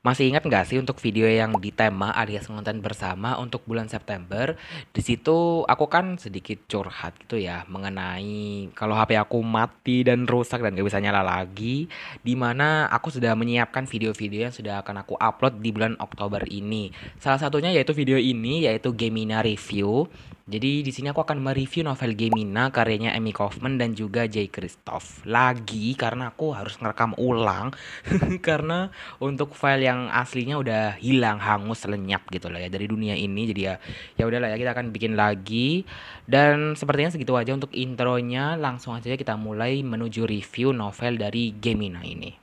Masih ingat nggak sih untuk video yang di tema alias konten bersama untuk bulan September? Di situ aku kan sedikit curhat gitu ya mengenai kalau HP aku mati dan rusak dan gak bisa nyala lagi. Dimana aku sudah menyiapkan video-video yang sudah akan aku upload di bulan Oktober ini. Salah satunya yaitu video ini yaitu Gemina Review. Jadi di sini aku akan mereview novel Gemina karyanya Emmy Kaufman dan juga Jay Kristoff. Lagi karena aku harus ngerekam ulang karena untuk file yang aslinya udah hilang, hangus, lenyap gitu lah ya dari dunia ini. Jadi ya ya udahlah ya kita akan bikin lagi. Dan sepertinya segitu aja untuk intronya. Langsung aja kita mulai menuju review novel dari Gemina ini.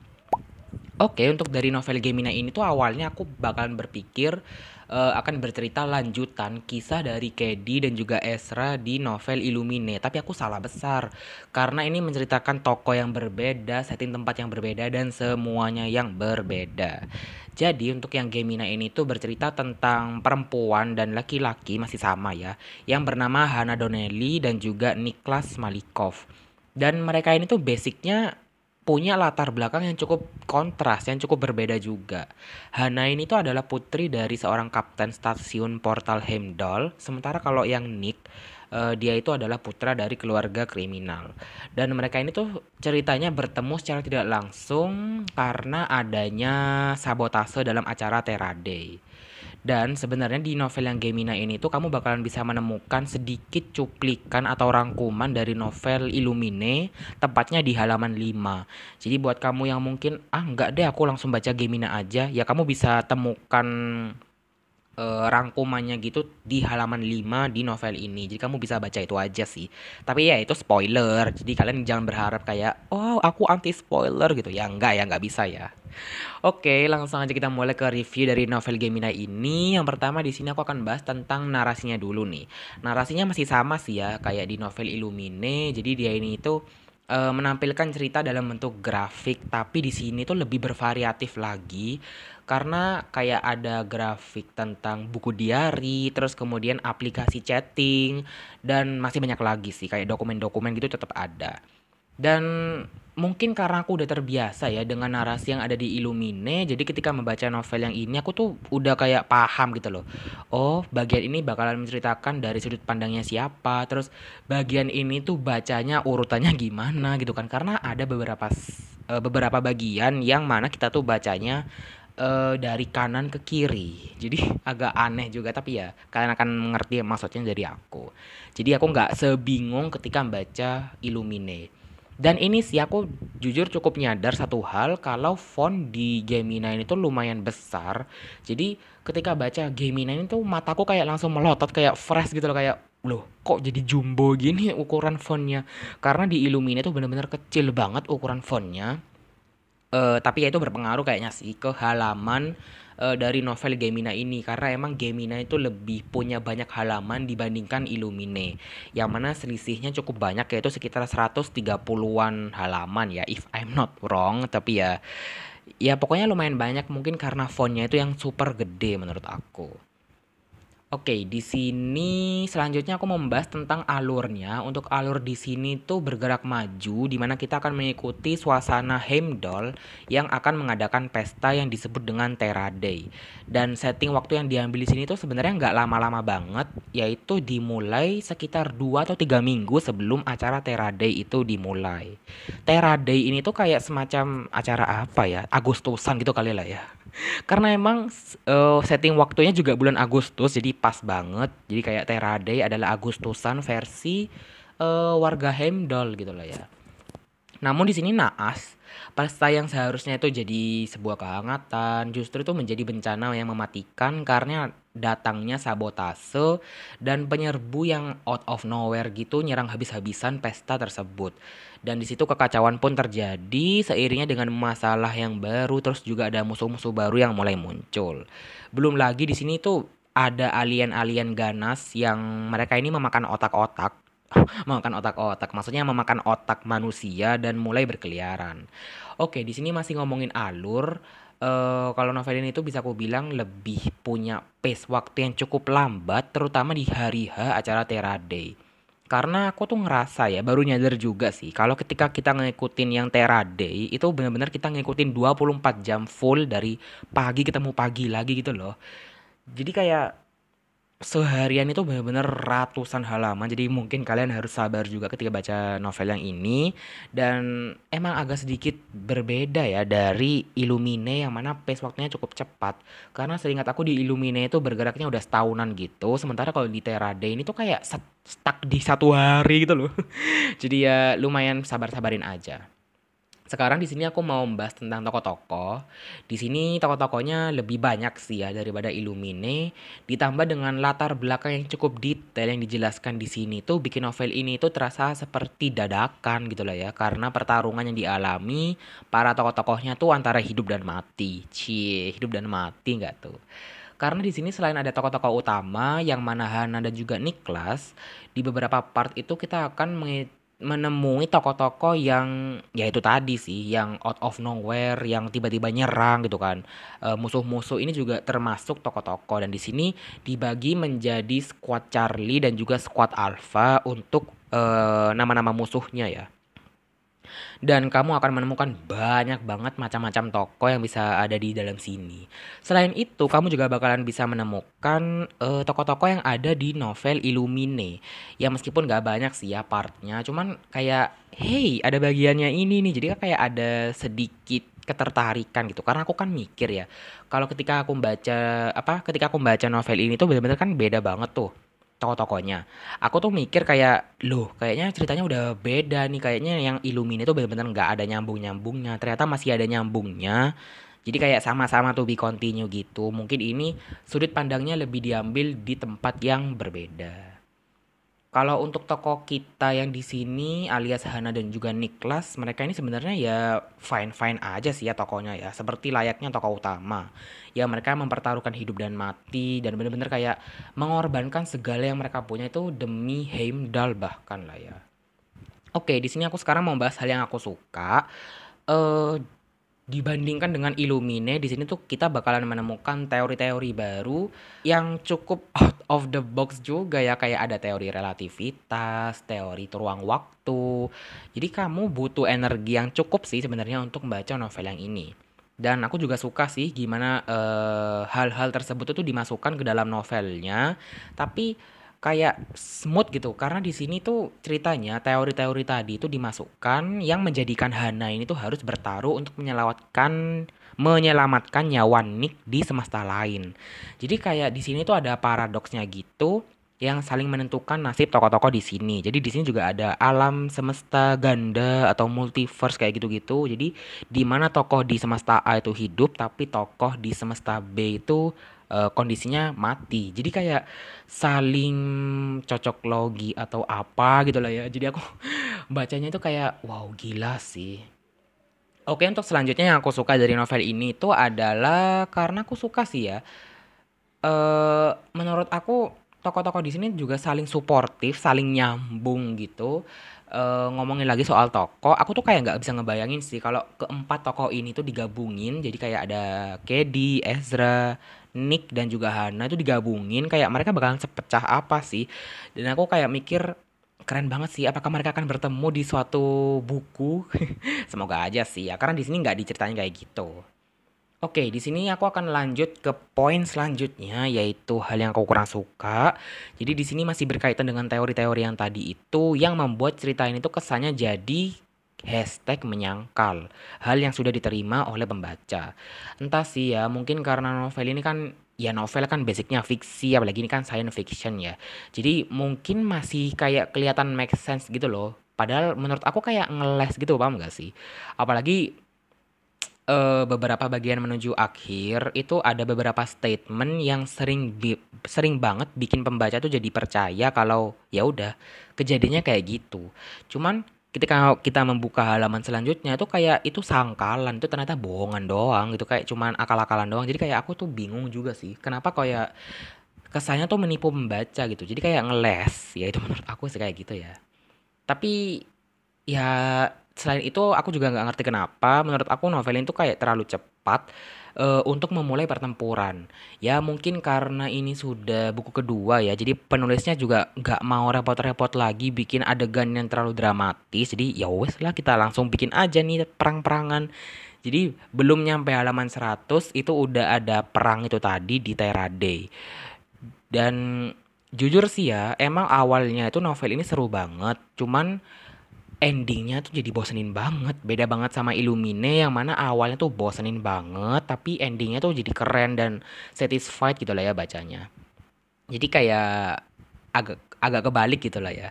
Oke, untuk dari novel Gemina ini tuh awalnya aku bakalan berpikir akan bercerita lanjutan kisah dari Kedi dan juga Ezra di novel Illumine. Tapi aku salah besar karena ini menceritakan tokoh yang berbeda, setting tempat yang berbeda dan semuanya yang berbeda. Jadi untuk yang Gemina ini tuh bercerita tentang perempuan dan laki-laki masih sama ya, yang bernama Hana Donnelly dan juga Niklas Malikov. Dan mereka ini tuh basicnya punya latar belakang yang cukup kontras, yang cukup berbeda juga. Hana ini tuh adalah putri dari seorang kapten stasiun Portal Heimdall, sementara kalau yang Nick, dia itu adalah putra dari keluarga kriminal. Dan mereka ini tuh ceritanya bertemu secara tidak langsung karena adanya sabotase dalam acara Terra Day. Dan sebenarnya di novel yang Gemina ini tuh kamu bakalan bisa menemukan sedikit cuplikan atau rangkuman dari novel Illumine, tepatnya di halaman 5. Jadi buat kamu yang mungkin, ah enggak deh aku langsung baca Gemina aja, ya kamu bisa temukan rangkumannya gitu di halaman 5 di novel ini. Jadi kamu bisa baca itu aja sih. Tapi ya itu spoiler. Jadi kalian jangan berharap kayak, oh aku anti spoiler gitu. Ya enggak bisa ya. Oke, langsung aja kita mulai ke review dari novel Gemini ini. Yang pertama di sini aku akan bahas tentang narasinya dulu nih. Narasinya masih sama sih ya, kayak di novel Illumine. Jadi dia ini itu menampilkan cerita dalam bentuk grafik, tapi di sini tuh lebih bervariatif lagi karena kayak ada grafik tentang buku diary, terus kemudian aplikasi chatting dan masih banyak lagi sih kayak dokumen-dokumen gitu tetap ada. Dan mungkin karena aku udah terbiasa ya dengan narasi yang ada di Illumine, jadi ketika membaca novel yang ini aku tuh udah kayak paham gitu loh. Oh, bagian ini bakalan menceritakan dari sudut pandangnya siapa, terus bagian ini tuh bacanya urutannya gimana gitu kan. Karena ada beberapa bagian yang mana kita tuh bacanya dari kanan ke kiri. Jadi agak aneh juga tapi ya kalian akan mengerti maksudnya dari aku. Jadi aku nggak sebingung ketika membaca Illumine. Dan ini sih aku jujur cukup nyadar satu hal kalau font di Gemini ini tuh lumayan besar. Jadi ketika baca Gemini ini tuh mataku kayak langsung melotot kayak fresh gitu loh kayak loh kok jadi jumbo gini ukuran fontnya. Karena di Illumine tuh bener-bener kecil banget ukuran fontnya. Tapi ya itu berpengaruh kayaknya sih ke halaman dari novel Gemina ini karena emang Gemina itu lebih punya banyak halaman dibandingkan Illumine yang mana selisihnya cukup banyak yaitu sekitar 130-an halaman ya if I'm not wrong tapi ya ya pokoknya lumayan banyak mungkin karena fontnya itu yang super gede menurut aku. Oke, di sini selanjutnya aku mau membahas tentang alurnya. Untuk alur di sini tuh bergerak maju, di mana kita akan mengikuti suasana Heimdall yang akan mengadakan pesta yang disebut dengan Terra Day. Dan setting waktu yang diambil di sini tuh sebenarnya nggak lama-lama banget, yaitu dimulai sekitar 2 atau 3 minggu sebelum acara Terra Day itu dimulai. Terra Day ini tuh kayak semacam acara apa ya? Agustusan gitu kali lah ya. Karena emang setting waktunya juga bulan Agustus jadi pas banget. Jadi kayak Terade adalah Agustusan versi warga Heimdall gitu lah ya. Namun di sini naas, pesta yang seharusnya itu jadi sebuah kehangatan, justru itu menjadi bencana yang mematikan karena datangnya sabotase dan penyerbu yang out of nowhere gitu nyerang habis-habisan pesta tersebut. Dan di situ kekacauan pun terjadi seiringnya dengan masalah yang baru, terus juga ada musuh-musuh baru yang mulai muncul. Belum lagi di sini tuh ada alien-alien ganas yang mereka ini memakan otak-otak memakan otak-otak, maksudnya memakan otak manusia dan mulai berkeliaran. Oke, di sini masih ngomongin alur. Kalau novel ini tuh bisa aku bilang lebih punya pace waktu yang cukup lambat, terutama di hari H acara Terra Day. Karena aku tuh ngerasa ya, baru nyadar juga sih, kalau ketika kita ngikutin yang Teraday, itu benar-benar kita ngikutin 24 jam full dari pagi ketemu pagi lagi gitu loh. Jadi kayak seharian itu benar-benar ratusan halaman, jadi mungkin kalian harus sabar juga ketika baca novel yang ini. Dan emang agak sedikit berbeda ya dari Illumine yang mana pace waktunya cukup cepat. Karena seingat aku di Illumine itu bergeraknya udah setahunan gitu, sementara kalau di Teraday ini tuh kayak stuck di 1 hari gitu loh. Jadi ya lumayan sabar-sabarin aja. Sekarang di sini aku mau membahas tentang tokoh-tokoh. Di sini tokoh-tokohnya lebih banyak sih ya daripada Illumine, ditambah dengan latar belakang yang cukup detail yang dijelaskan di sini tuh bikin novel ini tuh terasa seperti dadakan gitu lah ya, karena pertarungan yang dialami para tokoh-tokohnya tuh antara hidup dan mati. Cie, hidup dan mati nggak tuh? Karena di sini selain ada tokoh-tokoh utama yang mana Hana dan juga Niklas, di beberapa part itu kita akan menemui tokoh-tokoh yang ya itu tadi sih, yang out of nowhere, yang tiba-tiba nyerang gitu kan. Musuh-musuh ini juga termasuk tokoh-tokoh dan di sini dibagi menjadi squad Charlie dan juga squad Alpha untuk nama-nama musuhnya ya. Dan kamu akan menemukan banyak banget macam-macam toko yang bisa ada di dalam sini. Selain itu, kamu juga bakalan bisa menemukan toko-toko yang ada di novel Illumine. Ya meskipun gak banyak sih ya partnya, cuman kayak hey ada bagiannya ini nih. Jadi kan kayak ada sedikit ketertarikan gitu. Karena aku kan mikir ya, kalau ketika aku baca novel ini tuh benar-benar kan beda banget tuh tokoh-tokohnya. Aku tuh mikir kayak, loh kayaknya ceritanya udah beda nih. Kayaknya yang Illumine itu bener-bener nggak ada nyambung-nyambungnya. Ternyata masih ada nyambungnya. Jadi kayak sama-sama to be continue gitu. Mungkin ini sudut pandangnya lebih diambil di tempat yang berbeda. Kalau untuk tokoh kita yang di sini alias Hana dan juga Niklas, mereka ini sebenarnya ya fine-fine aja sih ya tokohnya ya, seperti layaknya tokoh utama. Ya mereka mempertaruhkan hidup dan mati dan bener-bener kayak mengorbankan segala yang mereka punya itu demi Heimdall bahkan lah ya. Oke, di sini aku sekarang mau bahas hal yang aku suka. Eh Dibandingkan dengan Illumine, di sini tuh kita bakalan menemukan teori-teori baru yang cukup out of the box juga ya, kayak ada teori relativitas, teori ruang waktu. Jadi kamu butuh energi yang cukup sih sebenarnya untuk membaca novel yang ini. Dan aku juga suka sih gimana hal-hal tersebut itu dimasukkan ke dalam novelnya, tapi kayak smooth gitu. Karena di sini tuh ceritanya teori-teori tadi itu dimasukkan yang menjadikan Hana ini tuh harus bertaruh untuk menyelamatkan nyawa Nick di semesta lain. Jadi kayak di sini tuh ada paradoksnya gitu yang saling menentukan nasib tokoh-tokoh di sini. Jadi di sini juga ada alam semesta ganda atau multiverse kayak gitu-gitu. Jadi di mana tokoh di semesta A itu hidup tapi tokoh di semesta B itu kondisinya mati. Jadi kayak saling cocok logi atau apa gitu lah ya. Jadi aku bacanya itu kayak wow gila sih. Oke, untuk selanjutnya yang aku suka dari novel ini itu adalah karena aku suka sih ya. Menurut aku tokoh-tokoh di sini juga saling suportif, saling nyambung gitu. Ngomongin lagi soal tokoh, aku tuh kayak nggak bisa ngebayangin sih kalau keempat tokoh ini tuh digabungin, jadi kayak ada Kedi, Ezra, Nick dan juga Hana itu digabungin, kayak mereka bakalan sepecah apa sih? Dan aku kayak mikir keren banget sih, apakah mereka akan bertemu di suatu buku? Semoga aja sih ya, karena di sini nggak diceritain kayak gitu. Oke, di sini aku akan lanjut ke poin selanjutnya, yaitu hal yang aku kurang suka. Jadi di sini masih berkaitan dengan teori-teori yang tadi itu, yang membuat cerita ini tuh kesannya jadi hashtag menyangkal. Hal yang sudah diterima oleh pembaca. Entah sih ya, mungkin karena novel ini kan, ya novel kan basicnya fiksi, apalagi ini kan science fiction ya. Jadi mungkin masih kayak kelihatan make sense gitu loh. Padahal menurut aku kayak ngeles gitu, paham gak sih? Apalagi beberapa bagian menuju akhir itu ada beberapa statement yang sering banget bikin pembaca tuh jadi percaya kalau ya udah kejadiannya kayak gitu. Cuman ketika kita membuka halaman selanjutnya tuh kayak itu sangkalan, itu ternyata bohongan doang gitu, kayak cuman akal-akalan doang. Jadi kayak aku tuh bingung juga sih, kenapa kayak kesannya tuh menipu pembaca gitu. Jadi kayak ngeles, ya itu menurut aku sih kayak gitu ya. Tapi ya selain itu aku juga nggak ngerti kenapa menurut aku novel ini tuh kayak terlalu cepat untuk memulai pertempuran. Ya mungkin karena ini sudah buku kedua ya, jadi penulisnya juga nggak mau repot-repot lagi bikin adegan yang terlalu dramatis. Jadi ya wes lah kita langsung bikin aja nih perang-perangan. Jadi belum nyampe halaman 100 itu udah ada perang itu tadi di Terade. Dan jujur sih ya, emang awalnya itu novel ini seru banget. Cuman endingnya tuh jadi bosenin banget. Beda banget sama Illumine yang mana awalnya tuh bosenin banget. Tapi endingnya tuh jadi keren dan satisfied gitu lah ya bacanya. Jadi kayak agak agak kebalik gitu lah ya.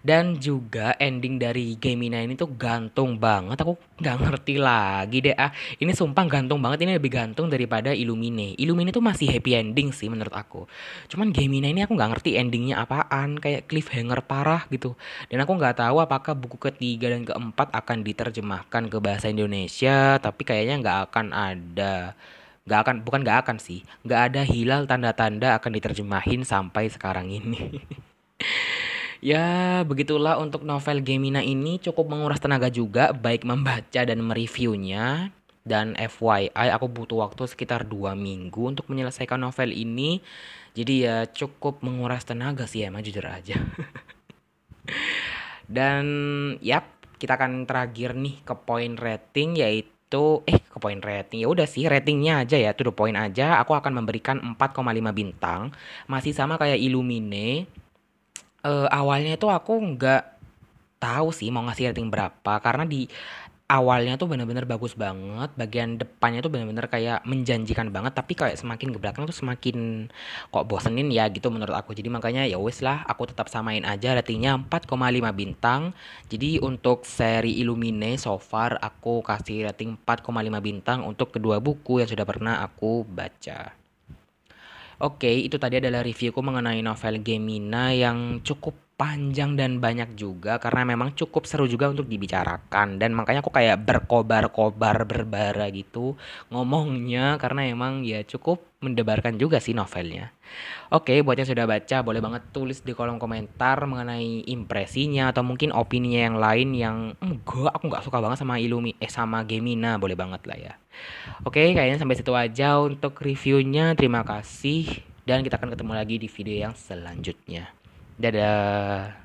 Dan juga ending dari Gemini ini tuh gantung banget. Aku nggak ngerti lagi deh. Ah, ini sumpah gantung banget. Ini lebih gantung daripada Illumine. Illumine tuh masih happy ending sih menurut aku. Cuman Gemini ini aku nggak ngerti endingnya apaan. Kayak cliffhanger parah gitu. Dan aku nggak tahu apakah buku ketiga dan keempat akan diterjemahkan ke bahasa Indonesia. Tapi kayaknya nggak akan ada. Nggak akan, bukan nggak akan sih. Nggak ada hilal tanda-tanda akan diterjemahin sampai sekarang ini. Ya, begitulah untuk novel Gemina ini cukup menguras tenaga juga, baik membaca dan mereviewnya. Dan FYI, aku butuh waktu sekitar 2 minggu untuk menyelesaikan novel ini. Jadi ya cukup menguras tenaga sih emang jujur aja. Dan yap, kita akan terakhir nih ke poin rating yaitu ke poin rating. Ya udah sih ratingnya aja ya, to the point aja. Aku akan memberikan 4,5 bintang. Masih sama kayak Illumine. Awalnya itu aku nggak tahu sih mau ngasih rating berapa karena di awalnya tuh bener-bener bagus banget, bagian depannya tuh bener-bener kayak menjanjikan banget, tapi kayak semakin ke belakang tuh semakin kok bosenin ya gitu menurut aku. Jadi makanya ya wes lah, aku tetap samain aja ratingnya 4,5 bintang. Jadi untuk seri Illumine so far aku kasih rating 4,5 bintang untuk kedua buku yang sudah pernah aku baca. Oke, itu tadi adalah reviewku mengenai novel Gemina yang cukup panjang dan banyak juga karena memang cukup seru juga untuk dibicarakan dan makanya aku kayak berkobar-kobar berbara gitu ngomongnya karena emang ya cukup mendebarkan juga sih novelnya. Oke, buat yang sudah baca boleh banget tulis di kolom komentar mengenai impresinya atau mungkin opininya yang lain yang enggak aku nggak suka banget sama sama Gemina boleh banget lah ya. Oke, kayaknya sampai situ aja untuk reviewnya. Terima kasih dan kita akan ketemu lagi di video yang selanjutnya. Dadah.